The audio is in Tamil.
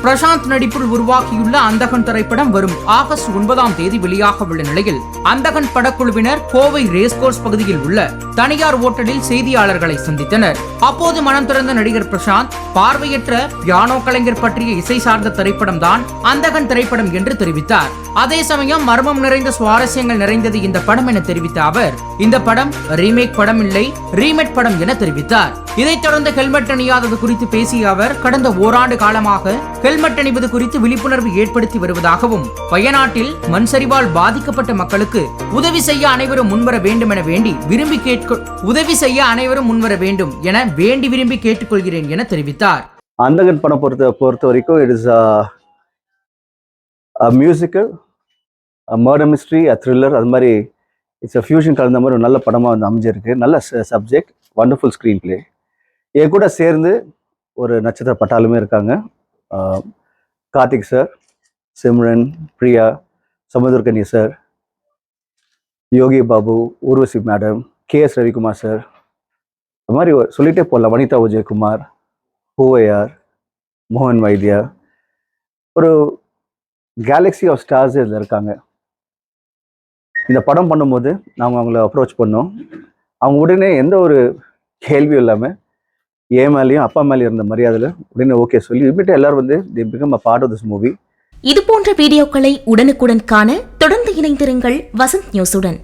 பிரசாந்த் நடிப்பில் உருவாக்கியுள்ள அந்தகன் திரைப்படம் வரும் ஆகஸ்ட் 9 வெளியாக உள்ள நிலையில் அந்தகன் படக்குழுவினர் கோவை ரேஸ்கோர்ஸ் பகுதியில் உள்ள தனியார் ஓட்டலில் செய்தியாளர்களை சந்தித்தனர். அப்போது மனம் திறந்த நடிகர் பிரசாந்த் பார்வையற்ற பியானோ கலைஞர் பற்றிய இசை சார்ந்த திரைப்படம் தான் அந்தகன் திரைப்படம் என்று தெரிவித்தார். அதே சமயம் மர்மம் நிறைந்த சுவாரஸ்யங்கள் நிறைந்தது இந்த படம் என தெரிவித்த அவர், இந்த படம் ரீமேக் படம் இல்லை, ரீமேக் படம் என தெரிவித்தார். இதைத் தொடர்ந்து ஹெல்மெட் அணியாதது குறித்து பேசிய அவர், கடந்த ஓராண்டு காலமாக ஹெல்மெட் அணிவது குறித்து விழிப்புணர்வு ஏற்படுத்தி வருவதாகவும், வயநாட்டில் மண் சரிவால் பாதிக்கப்பட்ட மக்களுக்கு உதவி செய்ய அனைவரும் முன்வர வேண்டும் என வேண்டி விரும்பி கேட்டுக்கொள்கிறேன் என தெரிவித்தார். அந்தகன் படம் பொறுத்த வரைக்கும் it is musical, murder mystery, thriller, அது மாதிரி இட்ஸ் ஃபியூஷன் கலந்த மாதிரி ஒரு நல்ல படமாக வந்து அமைஞ்சிருக்கு. நல்ல சப்ஜெக்ட், வண்டர்ஃபுல் ஸ்க்ரீன் பிளே. என் கூட சேர்ந்து ஒரு நட்சத்திர பட்டாலுமே இருக்காங்க. Karthik sir, Simran, Priya, Samuthirakani sir, Yogi Babu, Urvashi madam, KS Ravikumar sir, அது மாதிரி சொல்லிட்டே போகலாம். வனிதா விஜயகுமார், ஹூவையார், மோகன் வைத்தியா, ஒரு கேலக்ஸி ஆஃப் ஸ்டார்ஸ் இதில் இருக்காங்க. இந்த படம் பண்ணும்போது நாங்கள் அவங்கள அப்ரோச் பண்ணோம். அவங்க உடனே எந்த ஒரு கேள்வியும் இல்லாமல் என் மேலேயும் அப்பா மேலேயும் இருந்த மரியாதையில் உடனே ஓகே சொல்லி இமிடியேட் எல்லாரும் வந்து they become a part of this movie. இது போன்ற வீடியோக்களை உடனுக்குடன் காண தொடர்ந்து இணைந்திருங்கள் வசந்த் நியூஸுடன்.